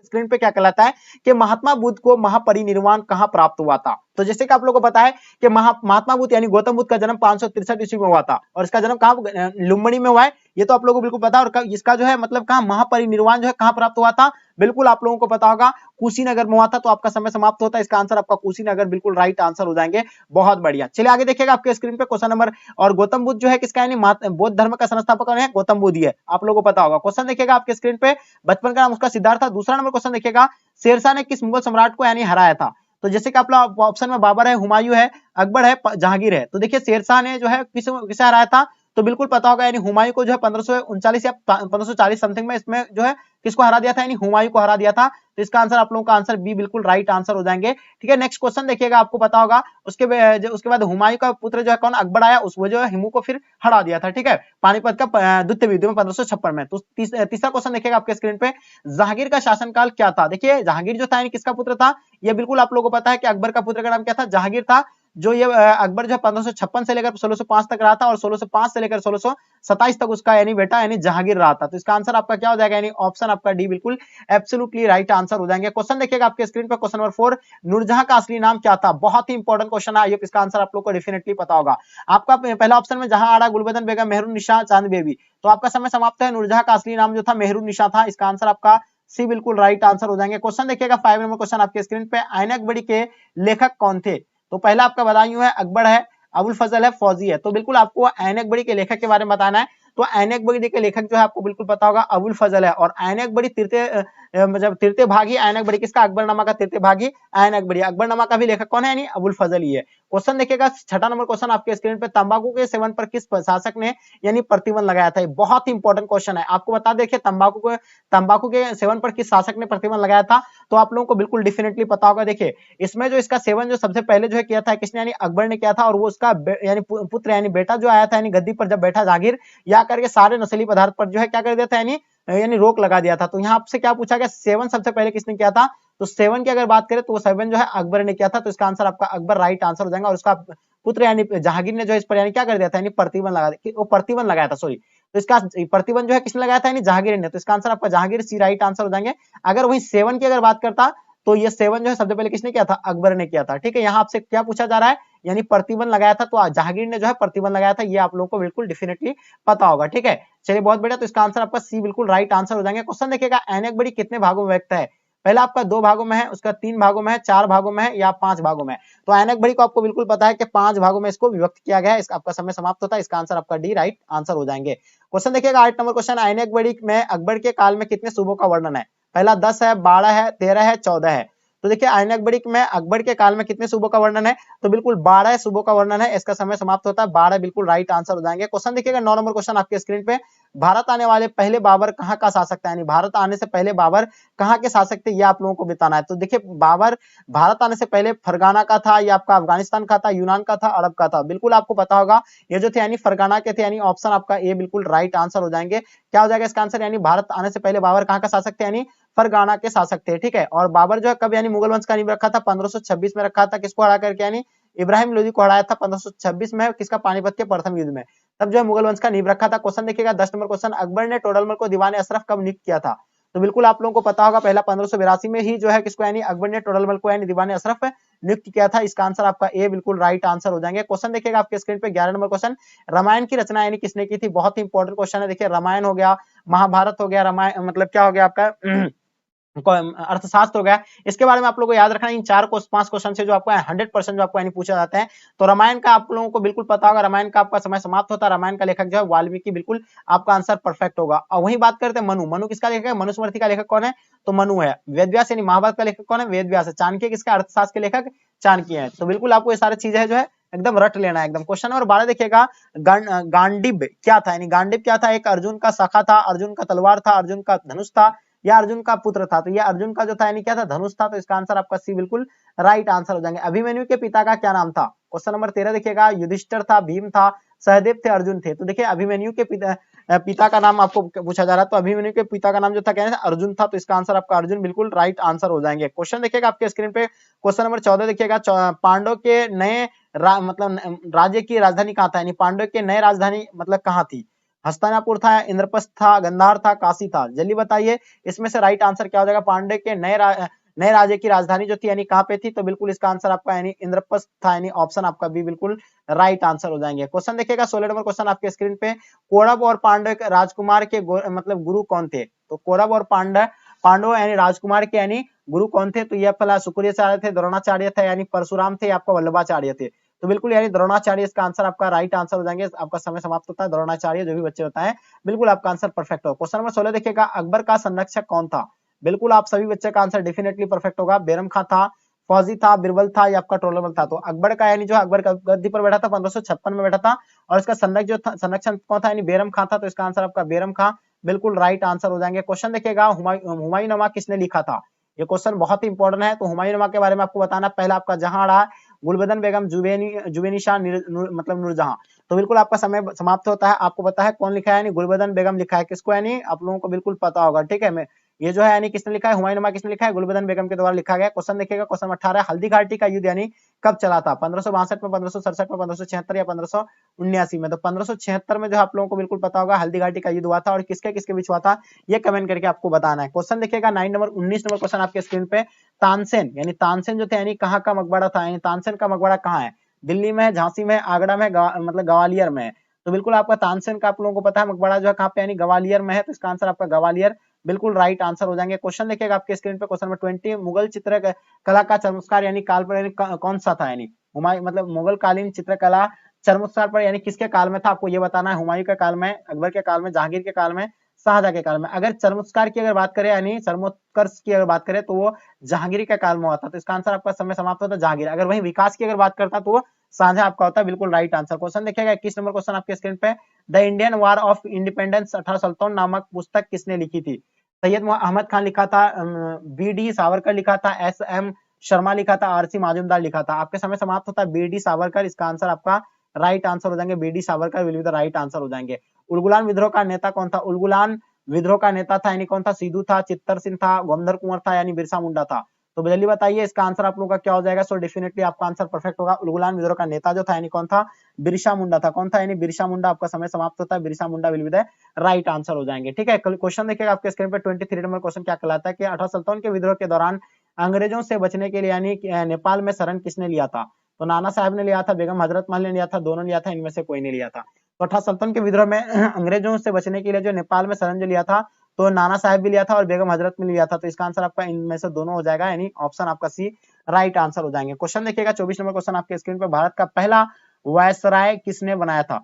Screen पे क्या कहलाता है कि महात्मा बुद्ध को महापरिनिर्वाण कहाँ प्राप्त हुआ था। तो जैसे कि आप लोगों को पता है कि महात्मा बुद्ध यानी गौतम बुद्ध का जन्म 563 ईस्वी में हुआ था और इसका जन्म कहाँ लुम्बिनी में हुआ है, ये तो आप लोगों को बिल्कुल पता है। और इसका जो है मतलब कहाँ महापरिनिर्वाण जो है कहाँ प्राप्त हुआ था, बिल्कुल आप लोगों को पता होगा कुशीनगर में हुआ था। तो आपका समय समाप्त होता है, इसका आंसर आपका कुशीनगर बिल्कुल राइट आंसर हो जाएंगे। बहुत बढ़िया, चलिए आगे देखिएगा आपके स्क्रीन पे क्वेश्चन नंबर। और गौतम बुद्ध जो है किसका यानी बौद्ध धर्म का संस्थापक है गौतम बुद्ध ही है, आप लोगों को पता होगा। क्वेश्चन देखिएगा आपके स्क्रीन पे, बचपन का नाम उसका सिद्धार्थ था। दूसरा नंबर क्वेश्चन देखिएगा, शेरशाह ने किस मुगल सम्राट को यानी हराया था। तो जैसे कि आप लोग ऑप्शन में बाबर है, हुमायूं है, अकबर है, जहांगीर है। तो देखिए शेरशाह ने जो है किसे हराया था, तो बिल्कुल पता होगा यानी हुमायूं को जो है 1539 या 1540 समथिंग में इसमें जो है किसको हरा दिया था, यानी हुमायूं को हरा दिया था। तो इसका आंसर आप लोगों का आंसर बी बिल्कुल राइट आंसर हो जाएंगे। ठीक है, नेक्स्ट क्वेश्चन देखिएगा, आपको पता होगा उसके बाद हुमायूं का पुत्र जो है कौन, अकबर आया, वो जो है हिमू को फिर हरा दिया था। ठीक है, पानीपत का द्वितीय युद्ध में 1556 में। तो तीसरा क्वेश्चन देखिएगा आपके स्क्रीन पे, जहांगीर का शासनकाल क्या था। देखिए जहांगीर जो था यानी किसका पुत्र था, ये बिल्कुल आप लोगों को पता है कि अकबर का पुत्र का नाम क्या था, जहांगीर था। जो ये अकबर जो 1556 से लेकर 1605 तक रहा था और 1605 से लेकर 1627 तक उसका यानी बेटा यानी जहांगीर रहा था। तो इसका आंसर आपका क्या हो जाएगा, यानी ऑप्शन आपका डी बिल्कुल एब्सोल्युटली राइट आंसर हो जाएंगे। क्वेश्चन देखिएगा आपके स्क्रीन पर, क्वेश्चन नंबर 4, नूरजहां का असली नाम क्या था। बहुत ही इंपॉर्टेंट क्वेश्चन है, इसका आंसर आप लोग को डेफिनेटली पता होगा। आपका पहला ऑप्शन में जहां आड़ा, गुलबदन बेगम, मेहरुन्निसा, चांद बेबी। तो आपका समय समाप्त है। नूरजहां का असली नाम जो था मेहरुन्निसा था, इसका आंसर आपका सी बिल्कुल राइट आंसर हो जाएंगे। क्वेश्चन देखिएगा 5 नंबर क्वेश्चन आपके स्क्रीन पे, ऐनक बड़ी के लेखक कौन थे। तो पहला आपका बदायूं है, अकबर है, अबुल फजल है, फौजी है। तो बिल्कुल आपको ऐनक बड़ी के लेखक के बारे में बताना है। तो ऐनक बड़ी के लेखक जो है आपको बिल्कुल पता होगा अबुल फजल है। और ऐनक बड़ी मतलब तृतीय भागी ऐनक बड़ी किसका, अकबरनामा का तृतीय भागी ऐनक बड़ी। अकबरनामा का भी लेखक कौन है, यानी अबुल फजल ही है। क्वेश्चन देखिएगा 6 नंबर क्वेश्चन आपके स्क्रीन पे, तंबाकू के सेवन पर किस शासक ने यानी प्रतिबंध लगाया था। बहुत ही इंपॉर्टेंट क्वेश्चन है, आपको बता देखिए तंबाकू के सेवन पर किस शासक ने प्रतिबंध लगाया था। तो आप लोगों को बिल्कुल डेफिनेटली पता होगा। देखिए इसमें जो इसका सेवन जो सबसे पहले जो है किया था किसने, यानी अकबर ने किया था। और वो उसका यानी पुत्र यानी बेटा जो आया था यानी गद्दी पर जब बैठा जहांगीर, या करके सारे नशीली पदार्थ पर जो है क्या कर दिया था, यानी रोक लगा दिया था। तो यहाँ आपसे क्या पूछा गया, सेवन सबसे पहले किसने किया था। तो सेवन की अगर बात करें तो वो सेवन जो है अकबर ने किया था। तो इसका आंसर आपका अकबर राइट आंसर हो जाएगा। और उसका पुत्र यानी जहांगीर ने जो इस पर यानी क्या कर दिया था, यानी प्रतिबंध लगा वो प्रतिबंध लगाया था, सॉरी। तो इसका प्रतिबंध जो है किसने लगाया था, यानी जहांगीर ने। तो इसका आंसर आपका जहांगीर सी राइट आंसर हो जाएंगे। अगर वही सेवन की अगर बात करता तो ये सेवन जो है सबसे पहले किसने किया था, अकबर ने किया था। ठीक है, यहाँ आपसे क्या पूछा जा रहा है, यानी प्रतिबंध लगाया था। तो जहांगीर ने जो है प्रतिबंध लगाया था, ये आप लोगों को बिल्कुल डेफिनेटली पता होगा। ठीक है, चलिए बहुत बढ़िया। तो इसका आंसर आपका सी बिल्कुल राइट आंसर हो जाएंगे। क्वेश्चन देखिएगा, ऐनक बड़ी कितने भागों में व्यक्त है। पहला आपका 2 भागों में है, उसका 3 भागों में है, 4 भागों में है, या 5 भागों में है। तो ऐनक बड़ी को आपको बिल्कुल पता है कि 5 भागों में इसको विभक्त किया गया है। इसका आपका समय समाप्त होता है, इसका आंसर आपका डी राइट आंसर हो जाएंगे। क्वेश्चन देखिएगा 8 नंबर क्वेश्चन, ऐनक बड़ी में अकबर के काल में कितने सूबों का वर्णन है। पहला 10 है, 12 है, 13 है, 14 है। तो देखिए ऐनक बड़ी में अकबर के काल में कितने सूबों का वर्णन है, तो बिल्कुल 12 सूबों का वर्णन है। इसका समय समाप्त होता है, 12 बिल्कुल राइट आंसर हो जाएंगे। क्वेश्चन देखिएगा 9 नंबर क्वेश्चन आपके स्क्रीन पे, भारत आने वाले पहले बाबर कहाँ का शासक था, यानी भारत आने से पहले बाबर कहाँ के शासक थे, ये आप लोगों को बताना है। तो देखिए बाबर भारत आने से पहले फरगाना का था, या आपका अफगानिस्तान का था, यूनान का था, अरब का था। बिल्कुल आपको पता होगा ये जो थे यानी फरगाना के थे, यानी ऑप्शन आपका ए बिल्कुल राइट आंसर हो जाएंगे। क्या हो जाएगा इसका आंसर, यानी भारत आने से पहले बाबर कहाँ का शासक थे, यानी फरगाना के शासक थे। ठीक है, और बाबर जो है कब यानी मुगल वंश का नींव रखा था, 1526 में रखा था। किसको हरा करके, यानी इब्राहिम लोदी को हराया था 1526 में, किसका, पानीपत के प्रथम युद्ध में। तब जो है मुगल वंश का नींव रखा था। क्वेश्चन देखिएगा 10 नंबर क्वेश्चन, अकबर ने टोडरमल को दीवाने अशरफ कब नियुक्त किया था। तो बिल्कुल आप लोगों को पता होगा पहला 1582 में ही जो है किसको, यानी अकबर ने टोडरमल को यानी दीवाने अशरफ नियुक्त किया था। इसका आंसर आपका ए बिल्कुल राइट आंसर हो जाएंगे। क्वेश्चन देखिएगा आपके स्क्रीन पे 11 नंबर क्वेश्चन, रामायण की रचना यानी किसने की थी। बहुत ही इंपॉर्टेंट क्वेश्चन है। देखिए रामायण हो गया, महाभारत हो गया, रामायण मतलब क्या हो गया आपका अर्थशास्त्र हो गया। इसके बारे में आप लोगों को याद रखना, इन 5 क्वेश्चन से जो आपको 100% जो आपको यानी पूछा जाता है। तो रामायण का आप लोगों को बिल्कुल पता होगा, रामायण का आपका समय समाप्त होता है। रामायण का लेखक जो है वाल्मीकि, बिल्कुल आपका आंसर परफेक्ट होगा। और वही बात करते हैं मनु किसका लेखक है, मनुस्मृति का लेखक कौन है, तो मनु है। वेदव्यास यानी महाभारत का लेखक कौन है, वेदव्यास है। चाणक्य किसका, अर्थशास्त्र के लेखक चाणक्य है। तो बिल्कुल आपको ये सारी चीजें जो है एकदम रट लेना है एकदम। क्वेश्चन नंबर 12 देखिएगा, गांडीव क्या था, यानी गांडीव क्या था, एक अर्जुन का सखा था, अर्जुन का तलवार था, अर्जुन का धनुष था, या अर्जुन का पुत्र था। तो ये अर्जुन का जो था यानी क्या था, धनुष था। तो इसका आंसर आपका सी बिल्कुल राइट आंसर हो जाएंगे। अभिमन्यु के पिता का क्या नाम था। क्वेश्चन नंबर 13 देखिएगा, युधिष्ठिर था, भीम था, सहदेव थे, अर्जुन थे। तो देखिए अभिमन्यु के पिता का नाम आपको पूछा जा रहा है। तो अभिमन्यु के पिता का नाम जो था क्या है, अर्जुन था। तो इसका आंसर आपका अर्जुन बिल्कुल राइट आंसर हो जाएंगे। क्वेश्चन देखिएगा आपके स्क्रीन पे, क्वेश्चन नंबर 14 देखिएगा, पांडव के नए मतलब राज्य की राजधानी कहाँ था, यानी पांडव के नए राजधानी मतलब कहाँ थी। हस्तिनापुर था, इंद्रप्रस्थ था, गांधार था, काशी था। जल्दी बताइए इसमें से राइट आंसर क्या हो जाएगा। पांडे के नए राज्य की राजधानी जो थी यानी कहाँ पे थी, तो बिल्कुल इसका आंसर आपका यानी इंद्रप्रस्थ था, यानी ऑप्शन आपका बी बिल्कुल राइट आंसर हो जाएंगे। क्वेश्चन देखिएगा 16 नंबर क्वेश्चन आपके स्क्रीन पे, कौरव और पांडव राजकुमार के मतलब गुरु कौन थे। तो कौरव और पांडव यानी राजकुमार के यानी गुरु कौन थे, तो ये पहला शुक्राचार्य थे, द्रोणाचार्य थे, यानी परशुराम थे, आपका वल्लभाचार्य थे। तो बिल्कुल यानी द्रोणाचार्य इसका आंसर आपका राइट आंसर हो जाएंगे। आपका समय समाप्त होता है। द्रोणाचार्य जो भी बच्चे होता है बिल्कुल आपका आंसर परफेक्ट हो। क्वेश्चन नंबर 16 देखिएगा, अकबर का संरक्षक कौन था। बिल्कुल आप सभी बच्चे का आंसर डेफिनेटली परफेक्ट होगा। बैरम खां था, फौजी था, बिरबल था, या आपका टोलरमल था। तो अकबर का यानी जो अकबर का गद्दी पर बैठा था 1556 में बैठा था, और इसका संरक्षण कौन था, यानी बैरम खां था। तो इसका आंसर आपका बैरम खां बिल्कुल राइट आंसर हो जाएंगे। क्वेश्चन देखिएगा, हुमायूं किसने लिखा था। ये क्वेश्चन बहुत ही इंपॉर्टेंट है। तो हुमायूं के बारे में आपको बताना, पहला आपका जहां, गुलबदन बेगम, जुवेनिशा, मतलब नूरजहां। तो बिल्कुल आपका समय समाप्त होता है। आपको पता है कौन लिखा है, यानी गुलबदन बेगम लिखा है। किसको, यानी आप लोगों को बिल्कुल पता होगा। ठीक है, मैं ये जो है यानी किसने लिखा है, हुमायूं किसने लिखा है, गुलबदन बेगम के द्वारा लिखा गया। क्वेश्चन देखिएगा क्वेश्चन 18, हल्दी घाटी का युद्ध यानी कब चला था। 1562 में, 1567 में, 1576 या 1579 में। तो 1576 में जो आप लोगों को बिल्कुल पता होगा हल्दी घाटी का युद्ध हुआ था, और किसके किसके बीच हुआ था ये कमेंट करके आपको बताना है। क्वेश्चन देखिएगा 19 नंबर क्वेश्चन आपके स्क्रीन पे, तानसेन यानी तानसेन जो थे यानी कहाँ का मकबरा था, यानी तानसेन का मकबरा कहाँ है, दिल्ली में है, झांसी में, आगरा में, मतलब ग्वालियर में है। तो बिल्कुल आपका तानसेन का आप लोगों को पता है मकबरा जो है कहाँ पे, यानी ग्वालियर में है। तो इसका आंसर आपका ग्वालियर बिल्कुल राइट आंसर हो जाएंगे। क्वेश्चन देखिएगा आपके स्क्रीन पे, क्वेश्चन नंबर 20, मुगल चित्र कला का चमत्कार यानी काल पर यानी कौन सा था, यानी हुमायूं मतलब मुगल कालीन चित्रकला चरमोत्कर्ष पर यानी किसके काल में था, आपको ये बताना है। हुमायूं के काल में, अकबर के काल में, जहांगीर के काल में, शाहजहां के काल में। अगर चरमोत्कर्ष की अगर बात करें, यानी चरमोत्कर्ष की अगर बात करें तो वो जहांगीर के काल में हुआ था। तो इसका आंसर आपका समय समाप्त होता है जहांगीर। अगर वही विकास की अगर बात करता तो वो शाहजहां आपका होता है। बिल्कुल राइट आंसर। क्वेश्चन देखिएगा 21 नंबर क्वेश्चन आपके स्क्रीन पे, the Indian war of independence 1857 नामक पुस्तक किसने लिखी थी। सैयद अहमद खान लिखा था, बी डी सावरकर लिखा था, एस एम शर्मा लिखा था, आरसी माजुमदार लिखा था। आपके समय समाप्त होता है। बी डी सावरकर इसका आंसर आपका राइट आंसर हो जाएंगे। B D Savarkar will be the right answer हो जाएंगे। उलगुलान विद्रोह का नेता कौन था। उलगुलान विद्रोह का नेता था यानी कौन था, सिद्धू था, चित्तर सिंह था, गोमधर कुंवर था, यानी बिरसा मुंडा था। तो जल्दी बताइए इसका आंसर आप लोगों का क्या हो जाएगा। सो डेफिनेटली आपका आंसर परफेक्ट होगा। उलगुलान विद्रोह का नेता जो था यानी कौन था, बिरसा मुंडा था। कौन था, यानी बिरसा मुंडा। आपका समय समाप्त होता है। Birsa Munda will be the right answer हो जाएंगे। ठीक है, क्वेश्चन देखिएगा आपके स्क्रीन पे 23 नंबर क्वेश्चन क्या कहलाता है कि 1857 के विद्रोह के दौरान अंग्रेजों से बचने के लिए यानी नेपाल में शरण किसने लिया था। तो नाना साहब ने लिया था, बेगम हजरत महल ने लिया था, दोनों लिया था, इनमें से कोई नहीं लिया था। तो 1857 के विद्रोह में अंग्रेजों से बचने के लिए जो नेपाल में शरण जो लिया था, तो नाना साहब भी लिया था और बेगम हजरत में लिया था। तो इसका आंसर आपका इनमें से दोनों हो जाएगा, यानी ऑप्शन आपका सी राइट आंसर हो जाएंगे। क्वेश्चन देखिएगा 24 नंबर क्वेश्चन आपके स्क्रीन पर, भारत का पहला वायसराय किसने बनाया था।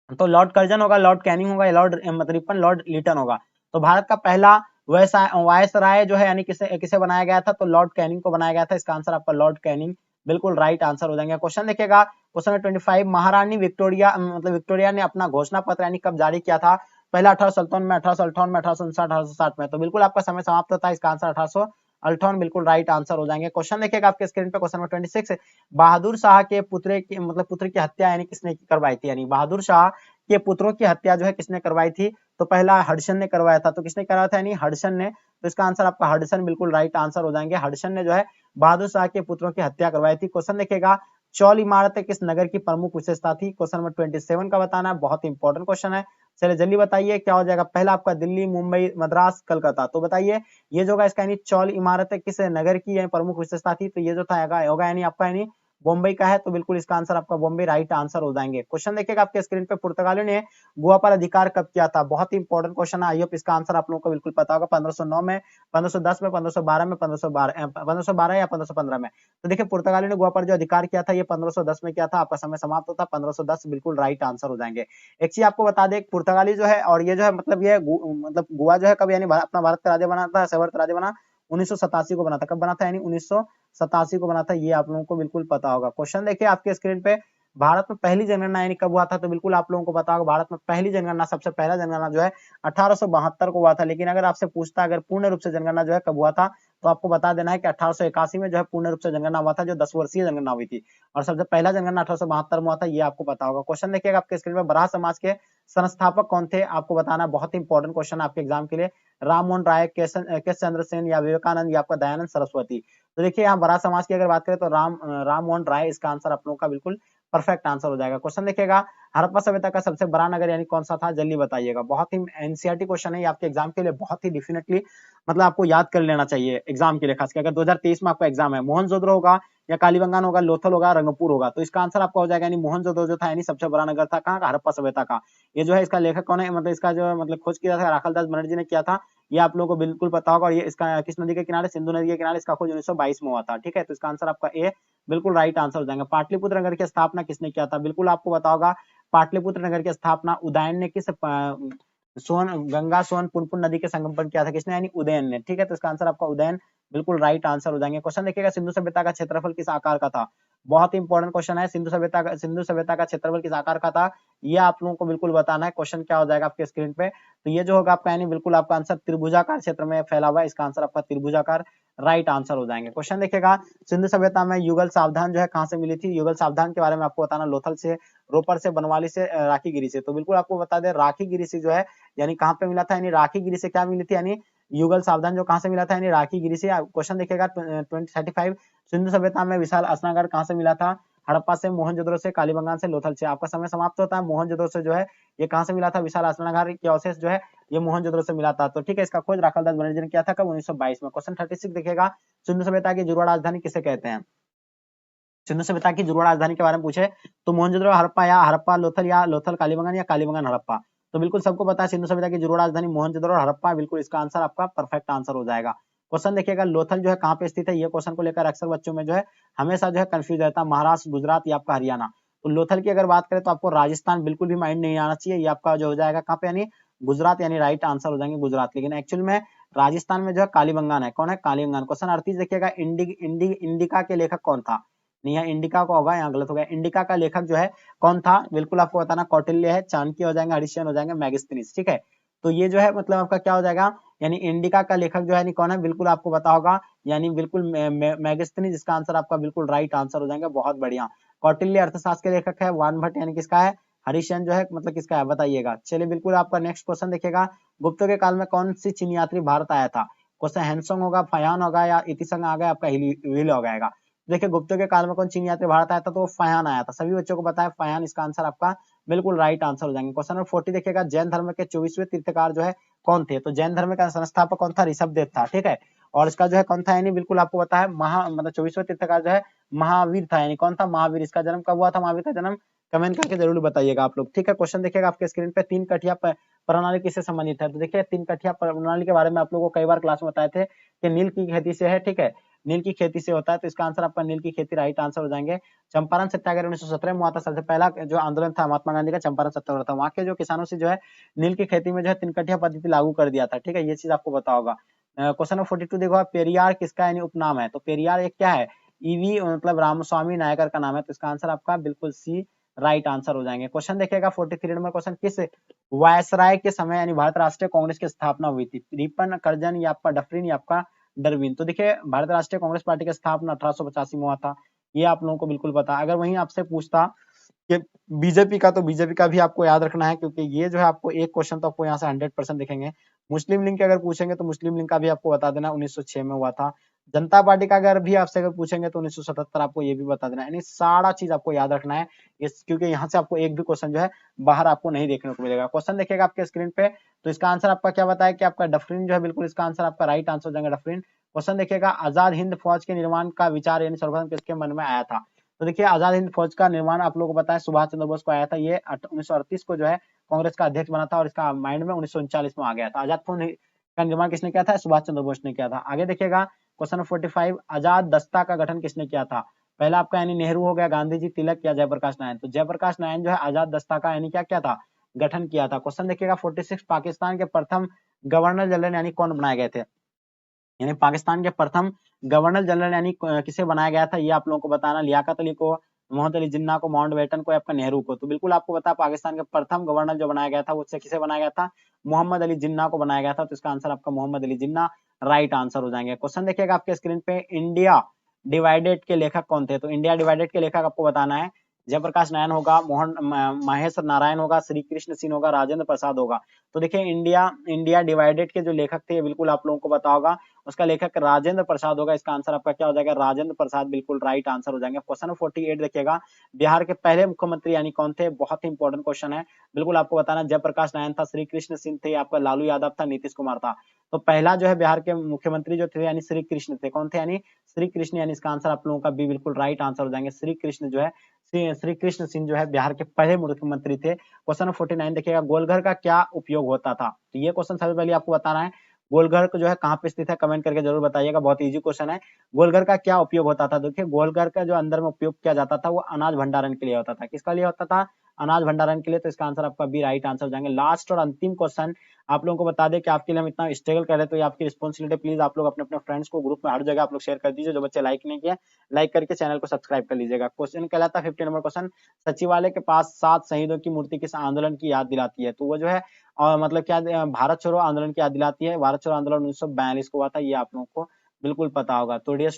तो लॉर्ड कर्जन होगा, लॉर्ड कैनिंग होगा, लॉर्ड रिपन, लॉर्ड लिटन होगा। तो भारत का पहला वायसराय जो है यानी किसे किसे बनाया गया था, तो लॉर्ड कैनिंग को बनाया गया था। इसका आंसर आपका लॉर्ड कैनिंग बिल्कुल राइट आंसर हो जाएंगे। क्वेश्चन देखिएगा क्वेश्चन 25, महारानी विक्टोरिया मतलब विक्टोरिया ने अपना घोषणा पत्र यानी कब जारी किया था। पहला 1857 में, 1858 में, 1859, 1860 में। तो बिल्कुल आपका समय समाप्त होता है। इसका आंसर 1858 बिल्कुल राइट आंसर हो जाएंगे। क्वेश्चन देखिएगा आपके स्क्रीन पे, क्वेश्चन नंबर 26, बहादुर शाह के पुत्र की मतलब पुत्र की हत्या यानी किसने करवाई थी, यानी बहादुर शाह के पुत्रों की हत्या जो है किसने करवाई थी। तो पहला हडसन ने करवाया था। तो किसने करवाया था, यानी हडसन ने। तो इसका आंसर आपका हडसन बिल्कुल राइट आंसर हो जाएंगे। हडसन ने जो है बहादुर शाह के पुत्रों की हत्या करवाई थी। क्वेश्चन देखिएगा, चौल इमारत किस नगर की प्रमुख विशेषता थी। क्वेश्चन नंबर 27 का बताना है, बहुत इंपॉर्टेंट क्वेश्चन है। चलिए जल्दी बताइए क्या हो जाएगा। पहला आपका दिल्ली, मुंबई, मद्रास, कलकत्ता। तो बताइए ये जो इसका यानी चौल इमारत किस नगर की प्रमुख विशेषता थी। तो ये जो था होगा यानी आपका यानी बॉम्बे का है। तो बिल्कुल इसका आंसर आपका बॉम्बे राइट आंसर हो जाएंगे। क्वेश्चन देखिएगा आपके स्क्रीन पे, पुर्तगालियों ने गोवा पर अधिकार कब किया था। बहुत ही इंपॉर्टेंट क्वेश्चन है। आई होप इसका आंसर आप लोगों को बिल्कुल पता होगा। 1509 में, 1510 में, 1512 में, 1512 या 1515 में। तो देखिए पुर्तगालियों ने गोवा पर जो अधिकार किया था ये 1510 में किया था। आपका समय समाप्त होता है। 1510 बिल्कुल राइट आंसर हो जाएंगे। एक चीज आपको बता दें, पुर्तगाली जो है और ये जो है मतलब ये मतलब गोवा जो है कब यानी अपना भारत का राज्य बना था, सवर्त राज्य बना 1987 को बना था। कब बना था, यानी 1987 को बना था। ये आप लोगों को बिल्कुल पता होगा। क्वेश्चन देखिए आपके स्क्रीन पे, भारत में पहली जनगणना यानी कब हुआ था। तो बिल्कुल आप लोगों को पता होगा भारत में पहली जनगणना, सबसे पहला जनगणना जो है 1872 को हुआ था। लेकिन अगर आपसे पूछता अगर पूर्ण रूप से जनगणना जो है कब हुआ था, तो आपको बता देना है कि 1881 में जो है पूर्ण रूप से जनगणना हुआ था, जो 10 वर्षीय जनगणना हुई थी। और सबसे पहला जनगणना 1872 में हुआ था। ये आपको पता होगा। क्वेश्चन देखिएगा आपके स्क्रीन पर, बराह समाज के संस्थापक कौन थे, आपको बताना। बहुत ही इंपॉर्टेंट क्वेश्चन आपके एग्जाम के लिए। राम मोहन राय, केश चंद्र सेन या विवेकानंद या आपका दयानंद सरस्वती। तो देखिए यहाँ बराह समाज की अगर बात करें तो राम मोहन राय इसका आंसर आप लोगों का बिल्कुल परफेक्ट आंसर हो जाएगा। क्वेश्चन देखिएगा, हड़प्पा सभ्यता का सबसे बड़ा नगर यानी कौन सा था, जल्दी बताइएगा। बहुत ही एनसीईआरटी क्वेश्चन है ये, आपके एग्जाम के लिए बहुत ही डेफिनेटली मतलब आपको याद कर लेना चाहिए एग्जाम के लिए, खासकर अगर 2023 में आपका एग्जाम है। मोहनजोदड़ो होगा या कालीबंगान होगा, लोथल होगा, रंगपुर होगा, तो इसका आंसर आपका हो जाएगा यानी मोहनजोदड़ो जो था यानी सबसे बड़ा नगर था कहाँ का, हड़प्पा सभ्यता का। ये जो है इसका लेखक कौन है, मतलब इसका जो मतलब खोज किया था राखालदास बनर्जी ने किया था, ये आप लोगों को बिल्कुल पता होगा। और ये इसका किस नदी के किनारे, सिंधु नदी के किनारे इसका खोज 1922 में हुआ था। ठीक है, तो इसका आंसर आपका ए बिल्कुल राइट आंसर हो जाएगा। पाटलिपुत्र नगर की स्थापना किसने किया था, बिल्कुल आपको पता होगा। पाटलिपुत्र नगर की स्थापना उदयन ने किस सोन गंगा सोन पुनपुन नदी के संगम पर किया था, किसने, यानी उदयन ने। ठीक है, तो इसका आंसर आपका उदयन बिल्कुल राइट आंसर हो जाएंगे। क्वेश्चन देखिएगा, सिंधु सभ्यता का क्षेत्रफल किस आकार का था, बहुत ही इंपॉर्टेंट क्वेश्चन है। सिंधु सभ्यता का क्षेत्रफल किस आकार का था, ये आप लोगों को बिल्कुल बताना है। क्वेश्चन क्या हो जाएगा आपके स्क्रीन पे, तो ये जो होगा आपका यानी बिल्कुल आपका आंसर त्रिभुजाकार क्षेत्र में फैला हुआ है, इसका आंसर आपका त्रिभुजाकार राइट आंसर हो जाएंगे। क्वेश्चन देखिएगा, सिंधु सभ्यता में युगल सावधान जो है कहां से मिली थी, युगल सावधान के बारे में आपको बताना, लोथल से, रोपर से, बनवाली से, राखी गिरी से। तो बिल्कुल आपको बता दें राखी गिरी से जो है यानी कहां पे मिला था, यानी राखी गिरी से क्या मिली थी, यानी युगल सावधान जो कहां से मिला था, यानी राखी गिरी से। क्वेश्चन देखिएगा 2035, सिंधु सभ्यता में विशाल स्नानघाट कहां से मिला था, हड़प्पा से, मोहनजोदड़ो से, कालीबंगान से, लोथल से। आपका समय समाप्त होता है। मोहनजोदड़ो से जो है ये कहां से मिला था, विशाल स्नानघाट के अवशेष जो है ये मोहनजोदड़ो से मिला था। तो ठीक है, इसका खोज राखालदास बनर्जी ने किया था कब, 1922 में। क्वेश्चन 36 देखिएगा, सिंधु सभ्यता की जुड़वा राजधानी किसे कहते हैं, सिंधु सभ्यता की जुड़वा राजधानी के बारे में पूछे तो मोहनजोदड़ो हड़प्पा, या हड़प्पा लोथल, या लोथल कालीबंगान, या कालीबंगान हड़प्पा। तो बिल्कुल सबको पता है सिंधु सभ्यता की जुड़वा राजधानी मोहनजोदड़ो और हड़प्पा, बिल्कुल इसका आंसर आपका परफेक्ट आंसर हो जाएगा। क्वेश्चन देखिएगा, लोथल जो है कहाँ पे स्थित है, ये क्वेश्चन को लेकर अक्सर बच्चों में जो है हमेशा जो है कंफ्यूज रहता है, महाराष्ट्र, गुजरात या आपका हरियाणा। तो लोथल की अगर बात करें तो आपको राजस्थान बिल्कुल भी माइंड नहीं आना चाहिए, ये आपका जो हो जाएगा कहाँ पे, यानी गुजरात, यानी राइट आंसर हो जाएंगे गुजरात। लेकिन एक्चुअल में राजस्थान में जो है कालीबंगान है, कौन है, कालीबंगान। क्वेश्चन 38 देखिएगा, इंडिका के लेखक कौन था, नहीं है इंडिका को होगा, यहाँ गलत हो गया। इंडिका का लेखक जो है कौन था, बिल्कुल आपको बताना, कौटिल्य है, चाणक्य हो जाएंगे, हरिश्चंद्र हो जाएंगे, मैगस्थनीज। ठीक है, तो ये जो है मतलब आपका क्या हो जाएगा, यानी इंडिका का लेखक जो है कौन है, बिल्कुल आपको पता होगा, यानी बिल्कुल मैगस्थनीज, इसका आंसर आपका बिल्कुल राइट आंसर हो जाएंगे, बहुत बढ़िया। कौटिल्य अर्थशास्त्र के लेखक है, वानभट्ट यानी किसका है, हरिश्चंद्र जो है मतलब किसका है, बताइएगा। चलिए बिल्कुल आपका नेक्स्ट क्वेश्चन देखिएगा, गुप्तों के काल में कौन सी चीनी यात्री भारत आया था। क्वेश्चन हैंसोंग होगा, फयान होगा, या इतिसंग आ गया, आपका हिल हो जाएगा। देखिए गुप्तों के काल में कौन चीनी यात्री भारत आया था, तो फयान आया था। सभी बच्चों को पता है फयान, इसका आंसर आपका बिल्कुल राइट आंसर हो जाएंगे। क्वेश्चन नंबर 40 देखिएगा, जैन धर्म के 24वें तीर्थकार जो है कौन थे, तो जैन धर्म का संस्थापक कौन था, ऋषभदेव था। ठीक है, और इसका जो है कौन था, यानी बिल्कुल आपको पता है मतलब 24वें तीर्थकार जो है महावीर था, यानी कौन था, महावीर। इसका जन्म कब हुआ था, महावीर का जन्म कमेंट करके जरूर बताइएगा आप लोग। ठीक है, क्वेश्चन देखिएगा आपके स्क्रीन पे, तीन कठिया प्रणाली किससे संबंधित है, तो देखिए तीन कठिया प्रणाली के बारे में आप लोगों को कई बार क्लास में बताए थे कि नील की खेती से है। ठीक है, नील की खेती से होता है, तो इसका आंसर आपका नील की खेती राइट आंसर हो जाएंगे। चंपारण सत्याग्रह 1917 में हुआ था, सबसे पहला जो आंदोलन था महात्मा गांधी का चंपारण सत्याग्रह था। वहां के जो किसानों से जो है नील की खेती में जो है तिनकठिया पद्धति लागू कर दिया था। ठीक है, ये चीज आपको पता होगा। क्वेश्चन नंबर 42 देखो, पेरियार किसका यानी उपनाम है, तो पेरियार एक क्या है, ईवी मतलब रामस्वामी नायकर का नाम है, तो इसका आंसर आपका बिल्कुल सी राइट आंसर हो जाएंगे। क्वेश्चन देखिएगा 43 नंबर क्वेश्चन, किस वायसराय के समय यानी भारत राष्ट्रीय कांग्रेस की स्थापना हुई थी, रिपन, करजन, या आपका डफरिन, या आपका डरविन। तो देखिए भारत राष्ट्रीय कांग्रेस पार्टी का स्थापना 1885 में हुआ था, ये आप लोगों को बिल्कुल पता। अगर वहीं आपसे पूछता कि बीजेपी का, तो बीजेपी का भी आपको याद रखना है, क्योंकि ये जो है आपको एक क्वेश्चन तो आपको यहाँ से 100% दिखेंगे। मुस्लिम लीग के अगर पूछेंगे तो मुस्लिम लीग का भी आपको बता देना 1906 में हुआ था। जनता पार्टी का अगर भी आपसे अगर पूछेंगे तो 1977 आपको ये भी बता देना है, यानी सारा चीज आपको याद रखना है इस, क्योंकि यहाँ से आपको एक भी क्वेश्चन जो है बाहर आपको नहीं देखने को मिलेगा। क्वेश्चन देखिएगा आपके स्क्रीन पे, तो इसका आंसर आपका क्या बताया कि आपका डफरिन जो है बिल्कुल इसका आंसर आपका राइट आंसर हो जाएगा, डफरिन। क्वेश्चन देखिएगा, आजाद हिंद फौज के निर्माण का विचार यानी सर्वप्रथम किसके मन में आया था, तो देखिए आजाद हिंद फौज का निर्माण आप लोगों को पता है सुभाष चंद्र बोस को आया था, ये 1938 को जो है कांग्रेस का अध्यक्ष बना था, और इसका माइंड में 1939 में आ गया था। आजाद फौज का निर्माण किसने किया था, सुभाष चंद्र बोस ने किया था। आगे देखिएगा क्वेश्चन 45, आजाद दस्ता का गठन किसने किया था, पहला आपका यानी नेहरू हो गया, गांधी जी, तिलक, या जयप्रकाश नारायण। तो जयप्रकाश नारायण जो है आजाद दस्ता का यानी क्या किया था, गठन किया था। क्वेश्चन देखिएगा 46, पाकिस्तान के प्रथम गवर्नर जनरल यानी कौन बनाए गए थे, यानी पाकिस्तान के प्रथम गवर्नर जनरल यानी किसे बनाया गया था, ये आप लोगों को बताना, लियाकत अली को, मोहम्मद अली जिन्ना को, माउंटबेटन को, या आपका नेहरू को। तो बिल्कुल आपको पता है पाकिस्तान के प्रथम गवर्नर जो बनाया गया था उससे किसे बनाया गया था, मोहम्मद अली जिन्ना को बनाया गया था, तो इसका आंसर आपका मोहम्मद अली जिन्ना राइट आंसर हो जाएंगे। क्वेश्चन देखिएगा आपके स्क्रीन पे, इंडिया डिवाइडेड के लेखक कौन थे, तो इंडिया डिवाइडेड के लेखक आपको बताना है, जयप्रकाश नारायण होगा, महेश नारायण होगा, श्री कृष्ण सिंह होगा, राजेंद्र प्रसाद होगा। तो देखिए इंडिया डिवाइडेड के जो लेखक थे बिल्कुल आप लोगों को पता होगा उसका लेखक राजेंद्र प्रसाद होगा। इसका आंसर आपका क्या हो जाएगा, राजेंद्र प्रसाद बिल्कुल राइट आंसर हो जाएंगे। क्वेश्चन नंबर 48 देखिएगा, बिहार के पहले मुख्यमंत्री यानी कौन थे, बहुत ही इंपॉर्टेंट क्वेश्चन है, बिल्कुल आपको बताना। जयप्रकाश नारायण था, श्री कृष्ण सिंह थे, आपका लालू यादव था, नीतीश कुमार था। तो पहला जो है बिहार के मुख्यमंत्री जो थे यानी श्री कृष्ण थे, कौन थे, यानी श्री कृष्ण, यानी इसका आंसर आप लोगों का बी बिल्कुल राइट आंसर हो जाएंगे। श्री कृष्ण जो है, श्री कृष्ण सिंह जो है बिहार के पहले मुख्यमंत्री थे। क्वेश्चन नंबर 49 देखिएगा, गोलघर का क्या उपयोग होता था, तो ये क्वेश्चन सबसे पहले आपको बताना है। गोलघर जो है कहाँ पे स्थित है, कमेंट करके जरूर बताइएगा, बहुत इजी क्वेश्चन है। गोलघर का क्या उपयोग होता था, देखिए गोलघर का जो अंदर में उपयोग किया जाता था वो अनाज भंडारण के लिए होता था। किसका लिए होता था, अनाज भंडारण के लिए। तो इसका आंसर आपका बी राइट आंसर हो जाएंगे। लास्ट और अंतिम क्वेश्चन आप लोगों को बता दें कि आपके लिए हम इतना स्ट्रगल कर रहे हैं, तो ये आपकी रिस्पॉन्सिबिलिटी, प्लीज आप लोग अपने अपने फ्रेंड्स को ग्रुप में हर जगह आप लोग शेयर कर दीजिए। जो बच्चे लाइक नहीं किए, लाइक करके चैनल को सब्सक्राइब कर लीजिएगा। क्वेश्चन कहलाता है 50 नंबर क्वेश्चन, सचिवालय के पास 7 शहीदों की मूर्ति किस आंदोलन की याद दिलाती है, तो वो जो है और मतलब क्या भारत छोड़ो आंदोलन की याद दिलाती है। भारत छोड़ो आंदोलन 1942 को हुआ था, ये आप लोगों को बिल्कुल पता होगा। तो डियर